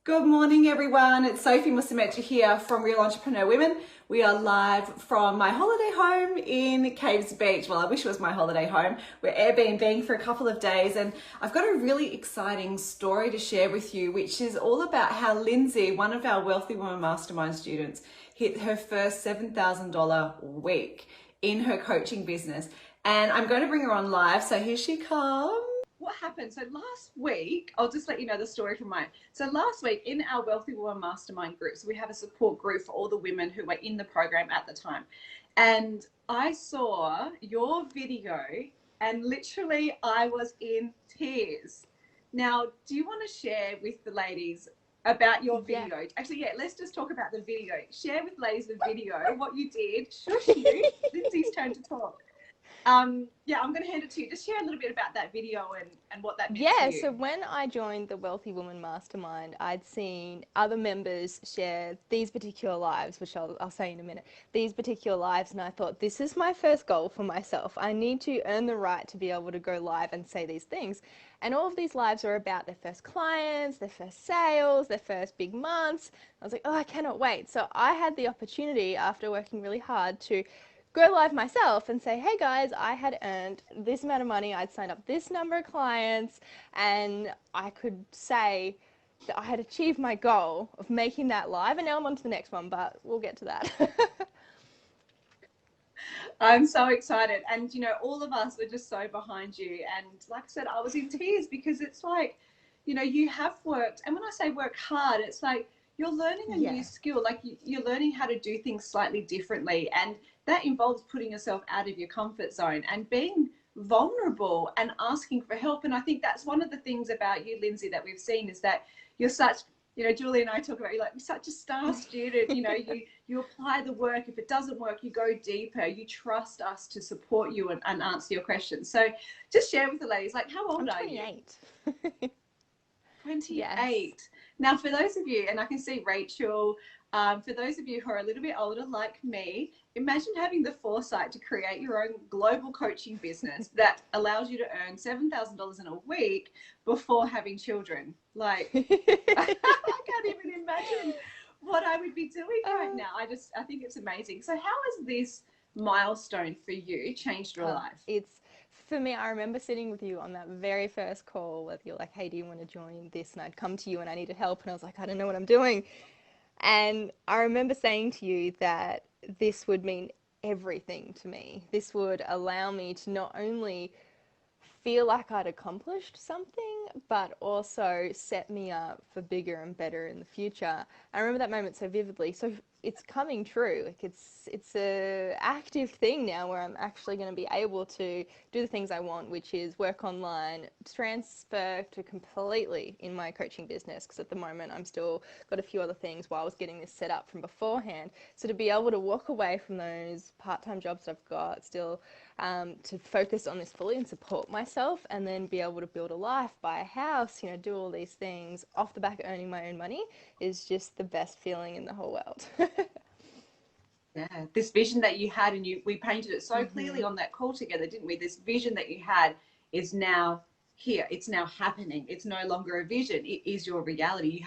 Good morning, everyone. It's Sophie Musumeci here from Real Entrepreneur Women. We are live from my holiday home in Caves Beach. Well, I wish it was my holiday home. We're Airbnb for a couple of days, and I've got a really exciting story to share with you, which is all about how Lindsey, one of our Wealthy Woman Mastermind students, hit her first $7,000 week in her coaching business. And I'm going to bring her on live. So here she comes. What happened? So last week, I'll just let you know the story from mine. So last week in our Wealthy Woman Mastermind group, so we have a support group for all the women who were in the program at the time. And I saw your video and literally I was in tears. Now, do you want to share with the ladies about your video? Actually, yeah, let's just talk about the video. Share with ladies the video, what you did. Shush you. Lindsey's turn to talk. Yeah, I'm going to hand it to you. Just share a little bit about that video and what that meant to you. So when I joined the Wealthy Woman Mastermind, I'd seen other members share these particular lives, which I'll say in a minute, these particular lives, and I thought, this is my first goal for myself. I need to earn the right to be able to go live and say these things. And all of these lives are about their first clients, their first sales, their first big months. I was like, oh, I cannot wait. So I had the opportunity, after working really hard, to go live myself and say, hey guys, I had earned this amount of money, I'd signed up this number of clients, and I could say that I had achieved my goal of making that live. And now I'm on to the next one, but we'll get to that. I'm so excited. And, you know, all of us are just so behind you. And like I said, I was in tears because it's like, you know, you have worked. And when I say work hard, it's like you're learning a new skill. Like you're learning how to do things slightly differently. And that involves putting yourself out of your comfort zone and being vulnerable and asking for help. And I think that's one of the things about you, Lindsey, that we've seen is that you're such, you know, Julie and I talk about, you're like, you're such a star student. You know, you apply the work. If it doesn't work, you go deeper. You trust us to support you and answer your questions. So just share with the ladies, like, how old are you? 28. 28. Yes. Now, for those of you, and I can see Rachel, for those of you who are a little bit older like me, imagine having the foresight to create your own global coaching business that allows you to earn $7,000 in a week before having children. Like, I can't even imagine what I would be doing right now. I think it's amazing. So how has this milestone for you changed your life? It's, for me, I remember sitting with you on that very first call where you're like, hey, do you want to join this? And I'd come to you and I needed help. And I was like, I don't know what I'm doing. And I remember saying to you that this would mean everything to me. This would allow me to not only feel like I'd accomplished something, but also set me up for bigger and better in the future. I remember that moment so vividly. So it's coming true. Like it's a active thing now where I'm actually going to be able to do the things I want, which is work online, transfer to completely in my coaching business, because at the moment I'm still got a few other things while I was getting this set up from beforehand. So to be able to walk away from those part-time jobs that I've got still, to focus on this fully and support myself, and then be able to build a life, buy a house, you know, do all these things off the back of earning my own money is just the best feeling in the whole world. Yeah, this vision that you had, and we painted it so clearly on that call together, didn't we? This vision that you had is now here. It's now happening. It's no longer a vision. It is your reality.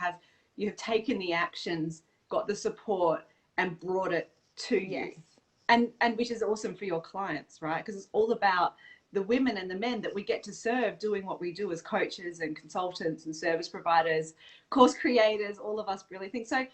You have taken the actions, got the support, and brought it to you. Yes. And which is awesome for your clients, right? Because it's all about the women and the men that we get to serve doing what we do as coaches and consultants and service providers, course creators, all of us really think. So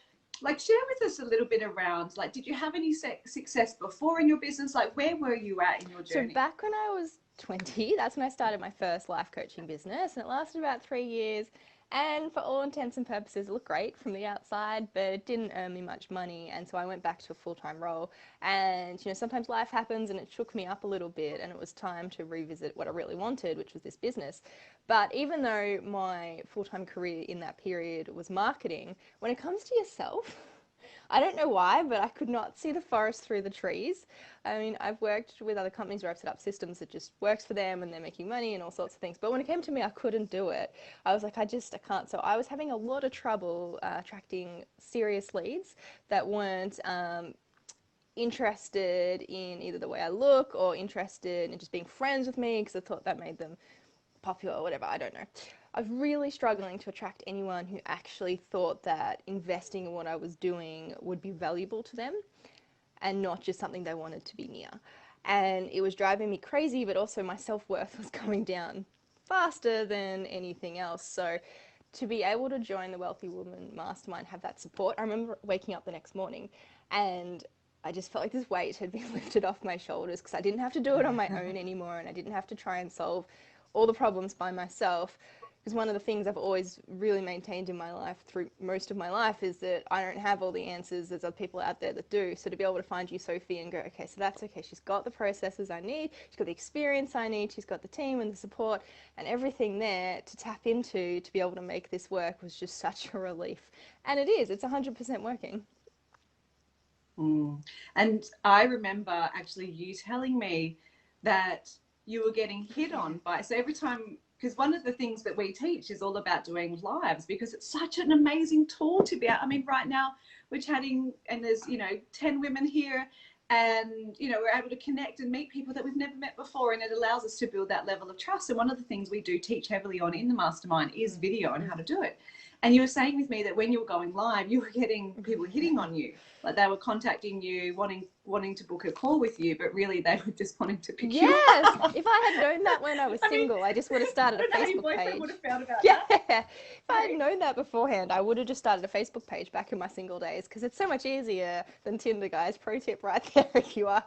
like share with us a little bit around, like, did you have any success before in your business? Like, where were you at in your So journey? back when I was 20, that's when I started my first life coaching business, and it lasted about 3 years. And for all intents and purposes, it looked great from the outside, but it didn't earn me much money. And so I went back to a full-time role. And, you know, sometimes life happens and it shook me up a little bit, and it was time to revisit what I really wanted, which was this business. But even though my full-time career in that period was marketing, when it comes to yourself, I don't know why, but I could not see the forest through the trees. I mean, I've worked with other companies where I've set up systems that just works for them and they're making money and all sorts of things. But when it came to me, I couldn't do it. I was like, I can't. So I was having a lot of trouble attracting serious leads that weren't interested in either the way I look or interested in just being friends with me, because I thought that made them popular or whatever, I don't know. I was really struggling to attract anyone who actually thought that investing in what I was doing would be valuable to them and not just something they wanted to be near. And it was driving me crazy, but also my self-worth was going down faster than anything else. So to be able to join the Wealthy Woman Mastermind, have that support, I remember waking up the next morning and I just felt like this weight had been lifted off my shoulders because I didn't have to do it on my own anymore, and I didn't have to try and solve all the problems by myself. Because one of the things I've always really maintained in my life through most of my life is that I don't have all the answers. There's other people out there that do. So to be able to find you, Sophie, and go, okay, so that's okay. She's got the processes I need. She's got the experience I need. She's got the team and the support and everything there to tap into to be able to make this work was just such a relief. And it is. It's 100% working. And I remember actually you telling me that you were getting hit on by, so every time, because one of the things that we teach is all about doing lives, because it's such an amazing tool to be out. I mean, right now we're chatting and there's, 10 women here, and, we're able to connect and meet people that we've never met before. And it allows us to build that level of trust. And one of the things we do teach heavily on in the mastermind is video and how to do it. And you were saying with me that when you were going live, you were getting people hitting on you, like they were contacting you, wanting to book a call with you, but really they were just wanting to pick you up. If I had known that when I was single, I just would have started a Facebook page. How your boyfriend would have found about that. If I had known that beforehand, I would have just started a Facebook page back in my single days, because it's so much easier than Tinder, guys. Pro tip right there if you are.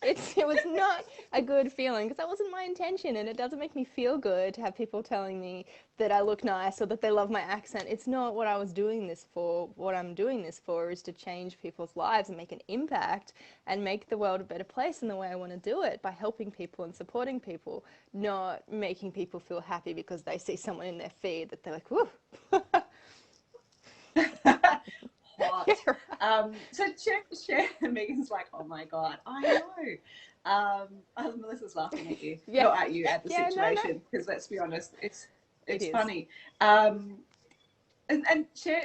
It was not a good feeling, because that wasn't my intention, and it doesn't make me feel good to have people telling me that I look nice or that they love my accent. It's not what I was doing this for. What I'm doing this for is to change people's lives and make an impact and make the world a better place in the way I want to do it, by helping people and supporting people, not making people feel happy because they see someone in their feed that they're like, whoo. Hot. So share, Megan's like, oh my God, I know. Melissa's laughing at you, not at you, at the situation, because let's be honest, it's funny. And share,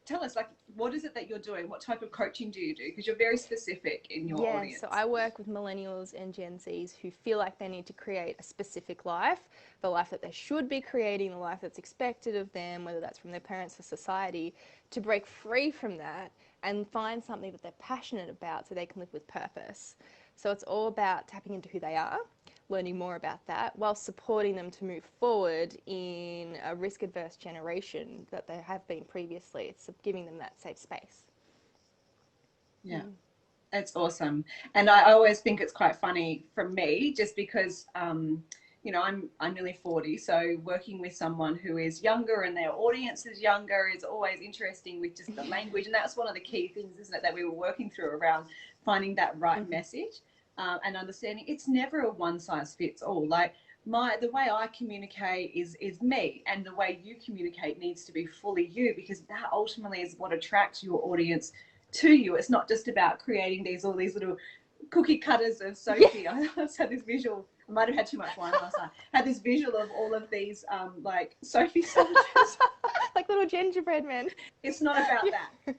tell us, what is it that you're doing? What type of coaching do you do? Because you're very specific in your audience. So I work with millennials and Gen Zs who feel like they need to create a specific life, the life that they should be creating, the life that's expected of them, whether that's from their parents or society, to break free from that and find something that they're passionate about so they can live with purpose. So it's all about tapping into who they are, learning more about that, while supporting them to move forward in a risk-adverse generation that they have been previously. It's giving them that safe space. Yeah, it's awesome. And I always think it's quite funny from me, just because, I'm nearly 40, so working with someone who is younger and their audience is younger is always interesting with just the language. And that's one of the key things, isn't it, that we were working through around finding that right message. And understanding it's never a one size fits all. Like the way I communicate is me, and the way you communicate needs to be fully you, because that ultimately is what attracts your audience to you. It's not just about creating all these little cookie cutters of Sophie. I just had this visual. I might have had too much wine last night. Had this visual of all of these Sophie soldiers, like little gingerbread men. It's not about that.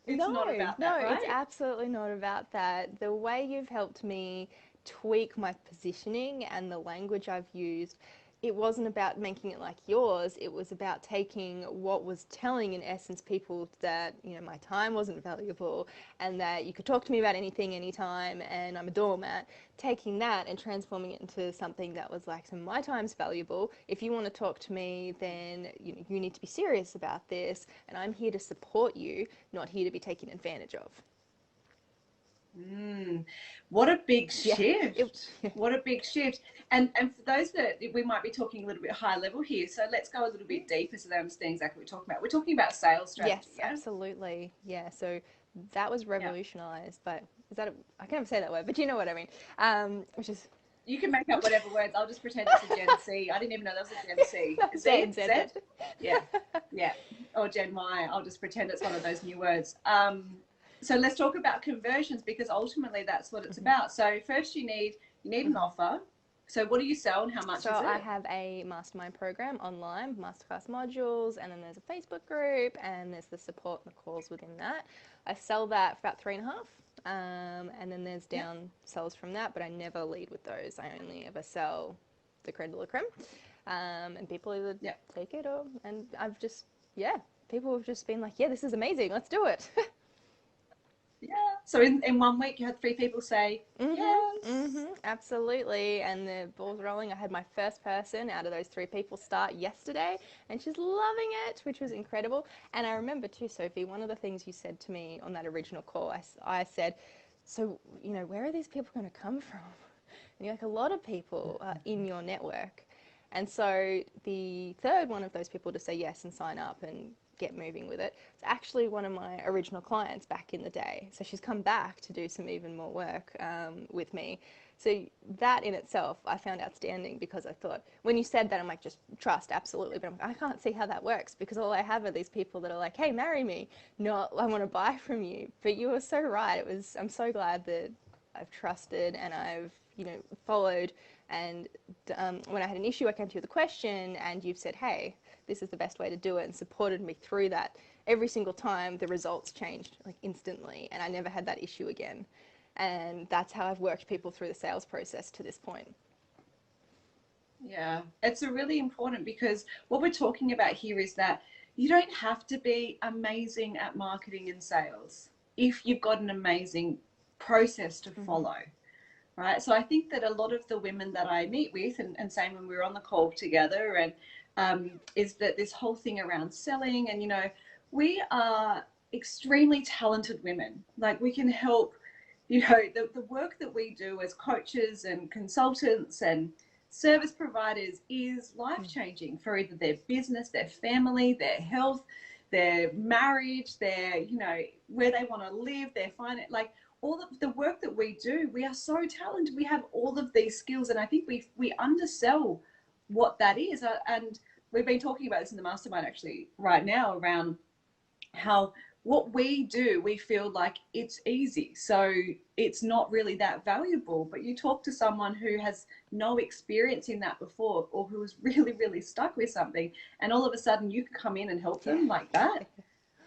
It's not about that, right? It's absolutely not about that. The way you've helped me tweak my positioning and the language I've used, it wasn't about making it like yours. It was about taking what was telling, in essence, people that, my time wasn't valuable and that you could talk to me about anything, anytime, and I'm a doormat. Taking that and transforming it into something that was like, so my time's valuable. If you want to talk to me, then you need to be serious about this, and I'm here to support you, not here to be taken advantage of. What a big shift. What a big shift. And for those that we might be talking a little bit high level here, so let's go a little bit deeper so they understand exactly what we're talking about. We're talking about sales strategy. Yes, absolutely. Yeah, so that was revolutionized, but I can't even say that word, but you know what I mean, which is... You can make up whatever words. I'll just pretend it's a Gen Z. I didn't even know that was a Gen C. Z? Yeah. Or Gen Y. I'll just pretend it's one of those new words. So let's talk about conversions, because ultimately that's what it's about. So first you need an offer. So what do you sell and how much is it? So I have a mastermind program online, masterclass modules, and then there's a Facebook group, and there's the support and the calls within that. I sell that for about 3.5. And then there's down sells from that, but I never lead with those. I only ever sell the creme de la creme. and people either Yeah. take it or, and I've just, yeah, people have just been like, yeah, this is amazing, let's do it. Yeah. So in 1 week, you had 3 people say yes. Absolutely. And the ball's rolling. I had my first person out of those 3 people start yesterday, and she's loving it, which was incredible. And I remember too, Sophie, one of the things you said to me on that original call, I said, so, you know, where are these people going to come from? And you're like, a lot of people are in your network. And so the third one of those people to say yes and sign up and get moving with it, it's actually one of my original clients back in the day. So she's come back to do some even more work with me. So that in itself I found outstanding, because I thought, when you said that, I'm like, just trust, absolutely. But I can't see how that works, because all I have are these people that are like, hey, marry me, not I want to buy from you. But you were so right. I'm so glad that I've trusted and I've, you know, followed. And when I had an issue, I came to you with a question, and you've said, hey, this is the best way to do it, and supported me through that. Every single time the results changed, like, instantly, and I never had that issue again. And that's how I've worked people through the sales process to this point. Yeah, it's a really important, because what we're talking about here is that you don't have to be amazing at marketing and sales if you've got an amazing process to follow. Right. So I think that a lot of the women that I meet with, and same when we were on the call together, and is that this whole thing around selling, and, you know, we are extremely talented women. Like, we can help, you know, the work that we do as coaches and consultants and service providers is life-changing for either their business, their family, their health, their marriage, their, you know, where they want to live, their finance, like, all of the work that we do. We are so talented. We have all of these skills, and I think we undersell what that is. And we've been talking about this in the mastermind actually right now, around how what we do, we feel like it's easy, so it's not really that valuable. But you talk to someone who has no experience in that before, or who is really, really stuck with something, and all of a sudden you can come in and help them like that.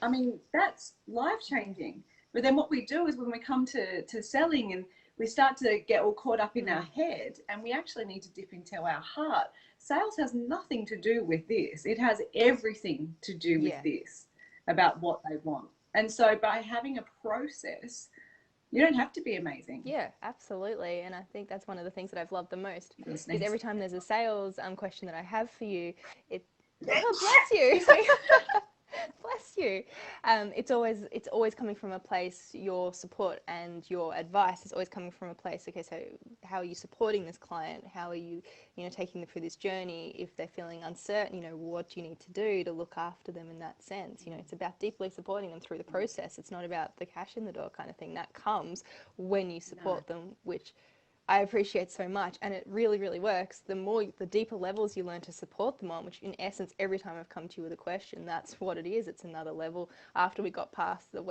I mean, that's life-changing. But then what we do is, when we come to selling, and we start to get all caught up in our head, and we actually need to dip into our heart. Sales has nothing to do with this. It has everything to do with this, about what they want. And so by having a process, you don't have to be amazing. Yeah, absolutely. And I think that's one of the things that I've loved the most, is every time there's a sales question that I have for you, oh, bless you. Bless you. It's always coming from a place, your support and your advice is always coming from a place, okay, so how are you supporting this client? How are you, you know, taking them through this journey? If they're feeling uncertain, you know, what do you need to do to look after them in that sense? You know, it's about deeply supporting them through the process. It's not about the cash in the door kind of thing. That comes when you support them, which I appreciate so much, and it really, really works. The deeper levels you learn to support them on, which in essence, every time I've come to you with a question, that's what it is. It's another level after we got past the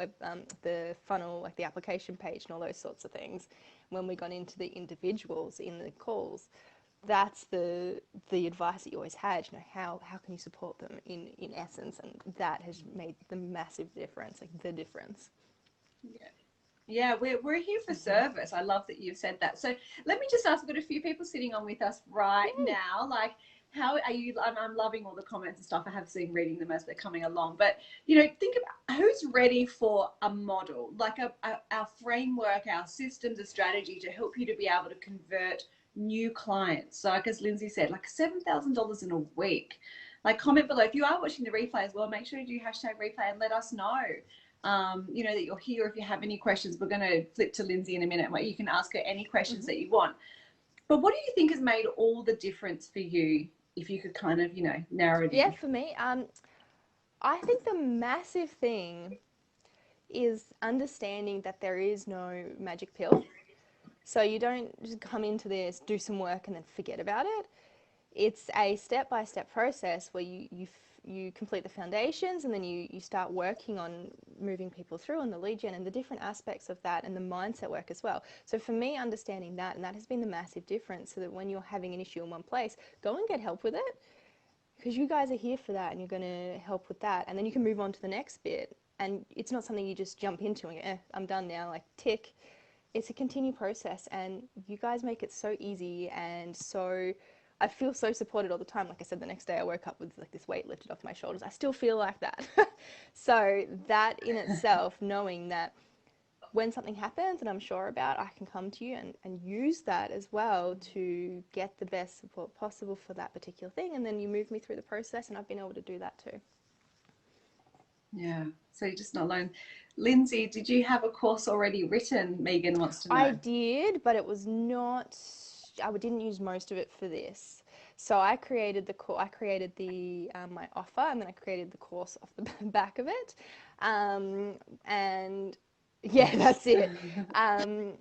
the funnel, like the application page and all those sorts of things. When we got into the individuals in the calls, that's the advice that you always had. You know, how can you support them in essence, and that has made the massive difference, like the difference. Yeah. Yeah, we're here for service. I love that you've said that. So let me just ask, we've got a few people sitting on with us right now. Like, how are you? I'm loving all the comments and stuff. I have seen reading them as they're coming along. But, you know, think about who's ready for a model, like our framework, our systems, a strategy to help you to be able to convert new clients. So like as Lindsey said, like $7,000 in a week. Like, comment below. If you are watching the replay as well, make sure you do #replay and let us know. You know, that you're here. If you have any questions, we're going to flip to Lindsey in a minute where you can ask her any questions that you want. But what do you think has made all the difference for you, if you could kind of, you know, narrow it in? Yeah, for me, I think the massive thing is understanding that there is no magic pill. So you don't just come into this, do some work and then forget about it. It's a step-by-step process where you complete the foundations, and then you start working on moving people through on the lead gen and the different aspects of that, and the mindset work as well. So for me, understanding that, and that has been the massive difference, so that when you're having an issue in one place, go and get help with it, because you guys are here for that, and you're going to help with that, and then you can move on to the next bit. And it's not something you just jump into and go, I'm done now, like tick. It's a continued process, and you guys make it so easy and so I feel so supported all the time. Like I said, the next day I woke up with like this weight lifted off my shoulders. I still feel like that. So that in itself, knowing that when something happens and I'm sure about, I can come to you and use that as well to get the best support possible for that particular thing. And then you move me through the process, and I've been able to do that too. Yeah. So you're just not alone. Lindsay, did you have a course already written? Megan wants to I know. did, but it was not, I didn't use most of it for this. So I created I created the my offer, and then I created the course off the back of it. Um, and yeah, that's it. Um,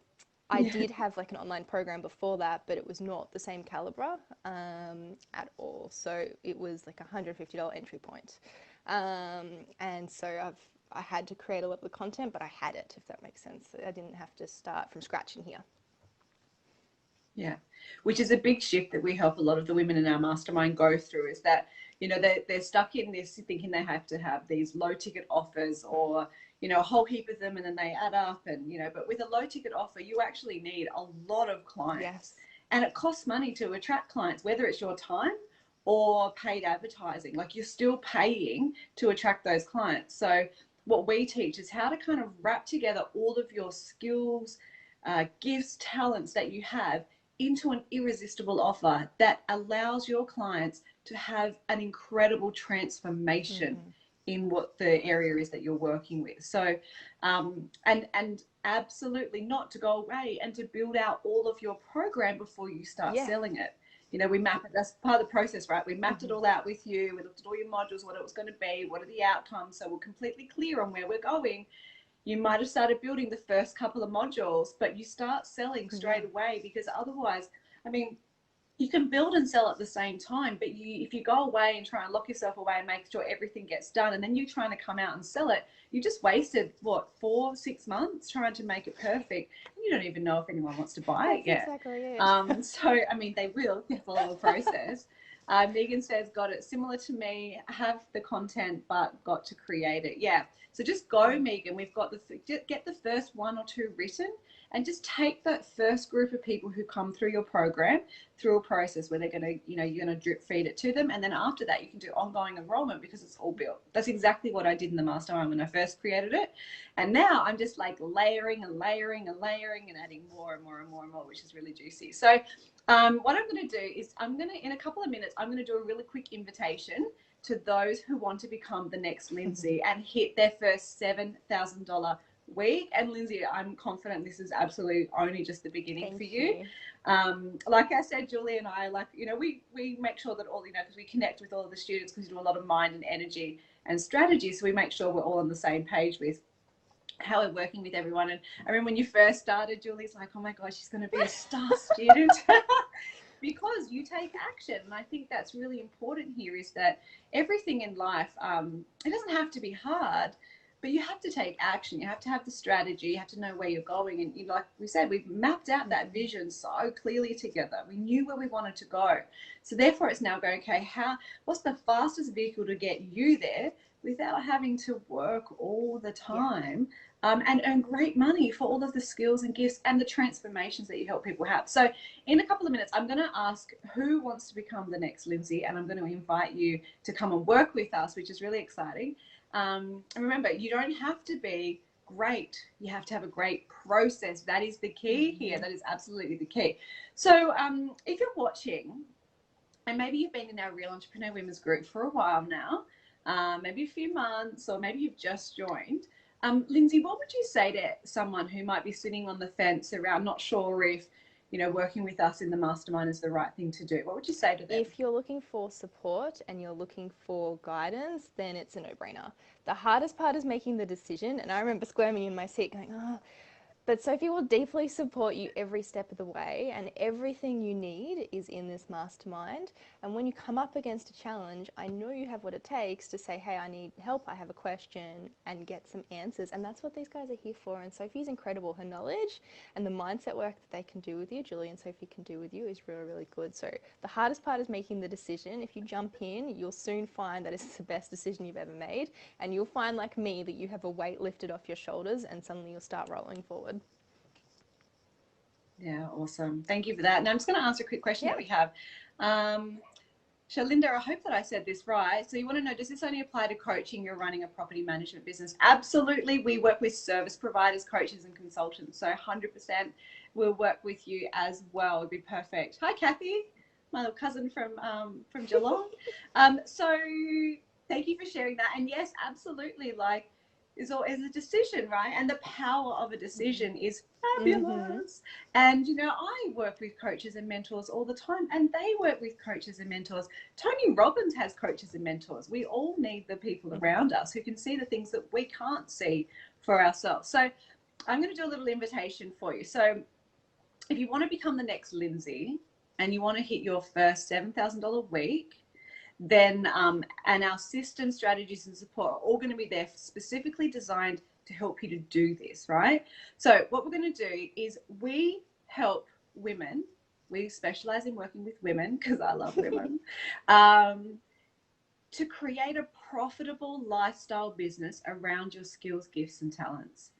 I Yeah. did have like an online program before that, but it was not the same caliber at all. So it was like $150 entry point. And so I had to create a lot of the content, but I had it, if that makes sense. I didn't have to start from scratch in here. Yeah, which is a big shift that we help a lot of the women in our mastermind go through, is that, you know, they're stuck in this thinking they have to have these low ticket offers, or, you know, a whole heap of them, and then they add up, and, you know, but with a low ticket offer, you actually need a lot of clients. Yes. And it costs money to attract clients, whether it's your time or paid advertising. Like, you're still paying to attract those clients. So what we teach is how to kind of wrap together all of your skills, gifts, talents that you have into an irresistible offer that allows your clients to have an incredible transformation in what the area is that you're working with. So, and absolutely not to go away and to build out all of your program before you start Yeah. selling it. You know, we map it, that's part of the process, right? We mapped it all out with you. We looked at all your modules, what it was going to be, what are the outcomes. So we're completely clear on where we're going. You might have started building the first couple of modules, but you start selling straight away, because otherwise, I mean, you can build and sell at the same time, but if you go away and try and lock yourself away and make sure everything gets done, and then you're trying to come out and sell it, you just wasted, what, 4-6 months trying to make it perfect. You don't even know if anyone wants to buy it That's yet. exactly it. So, I mean, they will follow the process. Megan says, got it. Similar to me, have the content, but got to create it. Yeah. So just go, Megan. We've got get the first 1 or 2 written, and just take that first group of people who come through your program through a process where they're going to, you know, you're going to drip feed it to them. And then after that, you can do ongoing enrollment, because it's all built. That's exactly what I did in the mastermind when I first created it. And now I'm just like layering and layering and layering and adding more and more and more and more, which is really juicy. So what I'm going to do is in a couple of minutes, I'm going to do a really quick invitation to those who want to become the next Lindsey and hit their first $7,000 week. And Lindsey, I'm confident this is absolutely only just the beginning for you. Like I said, Julie and I, like, you know, we make sure that all, you know, because we connect with all of the students, because we do a lot of mind and energy and strategy. So we make sure we're all on the same page with how we're working with everyone. And I remember when you first started, Julie's like, oh my gosh, she's going to be a star student. Because you take action. And I think that's really important here, is that everything in life, it doesn't have to be hard, but you have to take action. You have to have the strategy. You have to know where you're going. And, you know, like we said, we've mapped out that vision so clearly together. We knew where we wanted to go. So therefore, it's now going, okay, what's the fastest vehicle to get you there without having to work all the time? And earn great money for all of the skills and gifts and the transformations that you help people have. So in a couple of minutes, I'm going to ask who wants to become the next Lindsey, and I'm going to invite you to come and work with us, which is really exciting. And remember, you don't have to be great. You have to have a great process. That is the key here. That is absolutely the key. So if you're watching, and maybe you've been in our Real Entrepreneur Women's group for a while now, maybe a few months, or maybe you've just joined, Lindsey, what would you say to someone who might be sitting on the fence around, not sure if, you know, working with us in the mastermind is the right thing to do? What would you say to them? If you're looking for support and you're looking for guidance, then it's a no-brainer. The hardest part is making the decision. And I remember squirming in my seat going, oh, but Sophie will deeply support you every step of the way, and everything you need is in this mastermind. And when you come up against a challenge, I know you have what it takes to say, hey, I need help, I have a question, and get some answers. And that's what these guys are here for. And Sophie's incredible. Her knowledge and the mindset work that they can do with you, Julie and Sophie can do with you, is really, really good. So the hardest part is making the decision. If you jump in, you'll soon find that it's the best decision you've ever made. And you'll find, like me, that you have a weight lifted off your shoulders, and suddenly you'll start rolling forward. Yeah, awesome. Thank you for that. And I'm just going to answer a quick question that we have. Shalinda, I hope that I said this right. So you want to know, does this only apply to coaching? You're running a property management business? Absolutely. We work with service providers, coaches, and consultants. So 100% we'll work with you as well. It'd be perfect. Hi, Kathy, my little cousin from Geelong. So thank you for sharing that. And yes, absolutely. Like, is a decision, right? And the power of a decision is fabulous. And, you know, I work with coaches and mentors all the time, and they work with coaches and mentors. Tony Robbins has coaches and mentors. We all need the people around us who can see the things that we can't see for ourselves. So I'm going to do a little invitation for you. So if you want to become the next Lindsey and you want to hit your first $7,000 week, then and our system, strategies, and support are all going to be there specifically designed to help you to do this, right? So what we're going to do is we help women. We specialize in working with women because I love women, to create a profitable lifestyle business around your skills, gifts, and talents.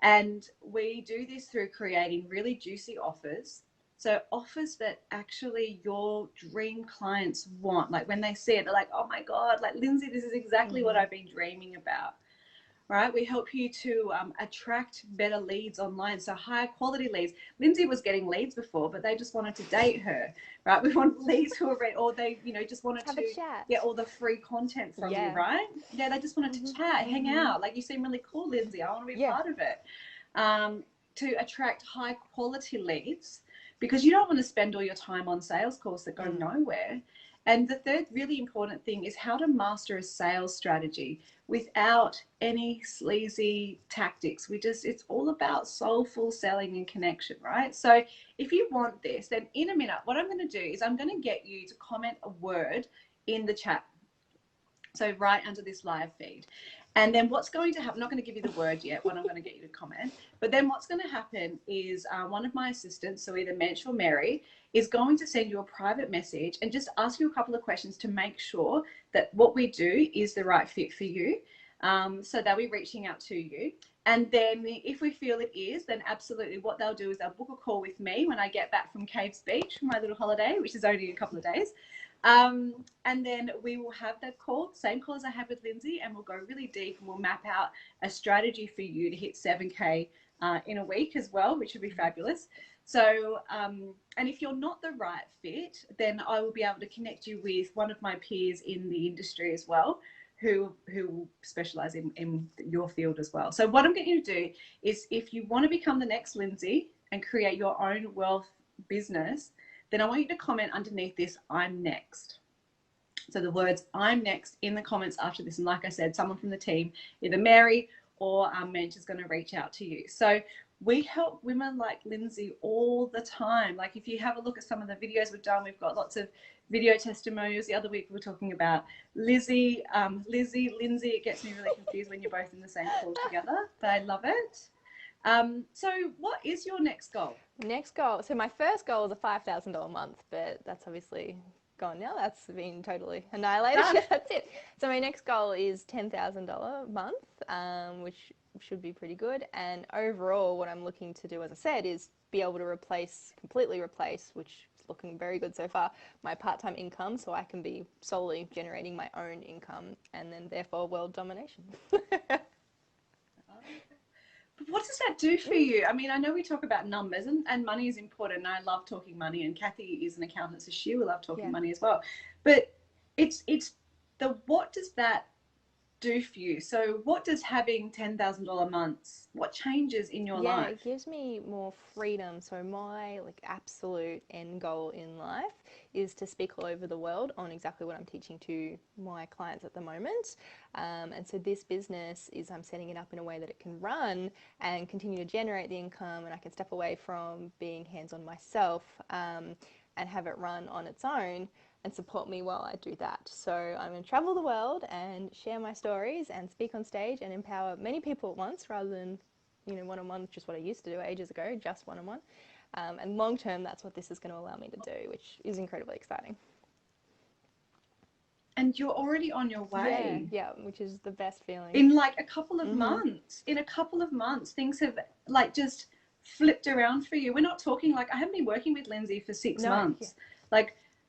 And we do this through creating really juicy offers. So offers that actually your dream clients want. Like when they see it, they're like, oh my God, like Lindsey, this is exactly what I've been dreaming about, right? We help you to attract better leads online. So higher quality leads. Lindsey was getting leads before, but they just wanted to date her, right? We want leads who are, or they, you know, just wanted to get all the free content from you, right? Yeah, they just wanted to chat, hang out. Like, you seem really cool, Lindsey. I want to be part of it. To attract high quality leads, because you don't want to spend all your time on sales calls that go nowhere. And the third really important thing is how to master a sales strategy without any sleazy tactics. It's all about soulful selling and connection, right? So if you want this, then in a minute, what I'm going to do is I'm going to get you to comment a word in the chat. So right under this live feed. And then what's going to happen, I'm not going to give you the word yet, what I'm going to get you to comment, but then what's going to happen is one of my assistants, so either Mensch or Mary, is going to send you a private message and just ask you a couple of questions to make sure that what we do is the right fit for you. So they'll be reaching out to you. And then if we feel it is, then absolutely what they'll do is they'll book a call with me when I get back from Caves Beach for my little holiday, which is only a couple of days. And then we will have that call, same call as I had with Lindsey, and we'll go really deep and we'll map out a strategy for you to hit 7K in a week as well, which would be fabulous. So, and if you're not the right fit, then I will be able to connect you with one of my peers in the industry as well, who will specialize in your field as well. So what I'm getting you to do is, if you want to become the next Lindsey and create your own wealth business, then I want you to comment underneath this, I'm next. So the words I'm next in the comments after this. And like I said, someone from the team, either Mary or Mensch, is going to reach out to you. So we help women like Lindsey all the time. Like if you have a look at some of the videos we've done, we've got lots of video testimonials. The other week we were talking about Lindsey. It gets me really confused when you're both in the same call together, but I love it. So what is your next goal? Next goal. So my first goal was a $5,000 a month, but that's obviously gone now. That's been totally annihilated. That's it. So my next goal is $10,000 a month, which should be pretty good. And overall, what I'm looking to do, as I said, is be able to completely replace, which is looking very good so far, my part-time income, so I can be solely generating my own income, and then therefore world domination. But what does that do for you? I mean, I know we talk about numbers, and money is important, and I love talking money, and Kathy is an accountant, so she will love talking money as well. But it's what does that do for you? So what does having $10,000 months, what changes in your life? It gives me more freedom. So my absolute end goal in life is to speak all over the world on exactly what I'm teaching to my clients at the moment. And so this business I'm setting it up in a way that it can run and continue to generate the income, and I can step away from being hands-on myself and have it run on its own and support me while I do that. So I'm going to travel the world and share my stories and speak on stage and empower many people at once, rather than, one-on-one, which is what I used to do ages ago, just one-on-one. And long term, that's what this is going to allow me to do, which is incredibly exciting. And you're already on your way. Yeah, which is the best feeling. In a couple of months. In a couple of months, things have just flipped around for you. We're not talking I haven't been working with Lindsey for 6 months.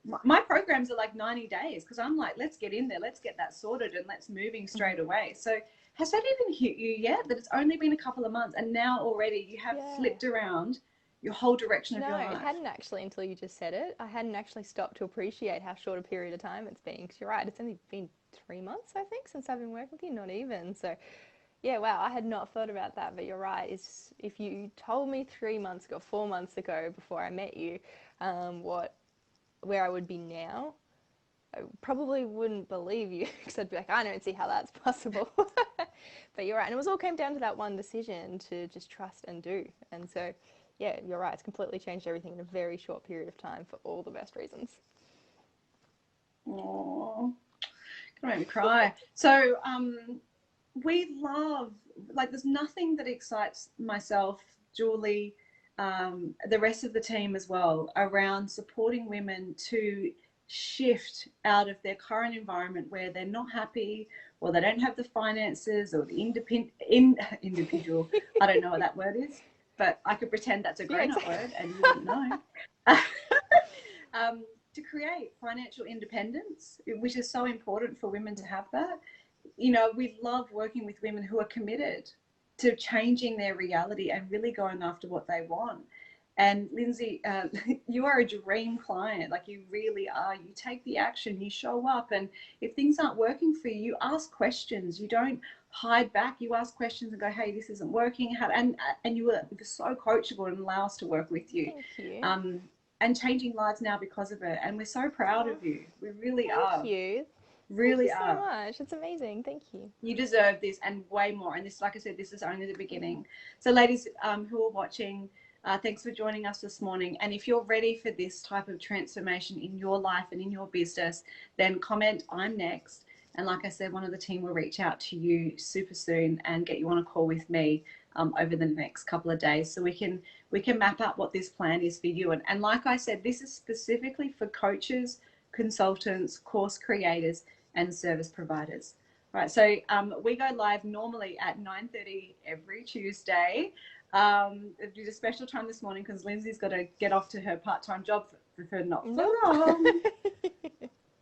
my programs are like 90 days because I'm like, let's get in there, let's get that sorted, and let's moving straight away. So has that even hit you yet, that it's only been a couple of months and now already you have flipped around your whole direction of your life? No, it hadn't actually until you just said it. I hadn't actually stopped to appreciate how short a period of time it's been. Because you're right, it's only been 3 months, I think, since I've been working with you, not even. So, yeah, wow, I had not thought about that. But you're right. It's, if you told me 3 months ago, 4 months ago, before I met you, where I would be now, I probably wouldn't believe you because I'd be like, I don't see how that's possible. But you're right. And it was all came down to that one decision to just trust and do. And so, yeah, you're right. It's completely changed everything in a very short period of time for all the best reasons. Oh, gonna make me cry. So, we love, like, there's nothing that excites myself, Julie, the rest of the team as well, around supporting women to shift out of their current environment where they're not happy, or they don't have the finances, or the individual, I don't know what that word is, but I could pretend that's a grown-up word and you wouldn't know. To create financial independence, which is so important for women to have that. You know, we love working with women who are committed to changing their reality and really going after what they want. And Lindsey, you are a dream client. Like, you really are. You take the action, you show up, and if things aren't working for you, you ask questions. You don't hide back. You ask questions and go, hey, this isn't working. And you were so coachable and allow us to work with you. Thank you. And changing lives now because of it. And we're so proud of you. We really are. Thank you. Really Thank you are. so much. It's amazing. Thank you. You deserve this and way more. And this, like I said, this is only the beginning. So ladies who are watching, thanks for joining us this morning. And if you're ready for this type of transformation in your life and in your business, then comment, I'm next. And like I said, one of the team will reach out to you super soon and get you on a call with me over the next couple of days, so we can map out what this plan is for you. And like I said, this is specifically for coaches, consultants, course creators, and service providers. Right, so we go live normally at 9:30 every Tuesday. It did a special time this morning because Lindsay's got to get off to her part-time job for not for long.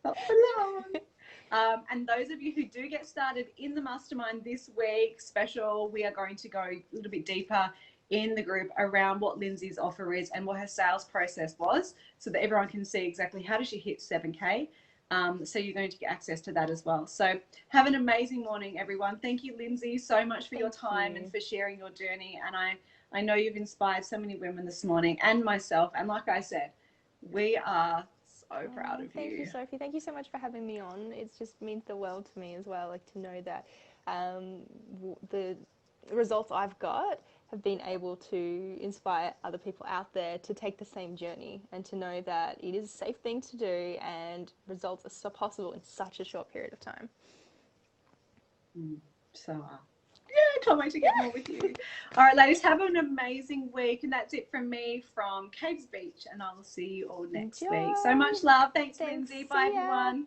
Not for long. And those of you who do get started in the mastermind this week, special, we are going to go a little bit deeper in the group around what Lindsay's offer is and what her sales process was, so that everyone can see exactly how does she hit 7K. So you're going to get access to that as well. So have an amazing morning, everyone. Thank you, Lindsey, so much for your time and for sharing your journey. And I know you've inspired so many women this morning and myself. And like I said, we are so proud of you. Thank you, Sophie. Thank you so much for having me on. It just means the world to me as well, like to know that the results I've got have been able to inspire other people out there to take the same journey, and to know that it is a safe thing to do and results are so possible in such a short period of time. Yeah, can't wait to get more with you. All right, ladies, have an amazing week. And that's it from me from Caves Beach. And I will see you all next week. So much love. Thanks. Lindsey. Bye, everyone.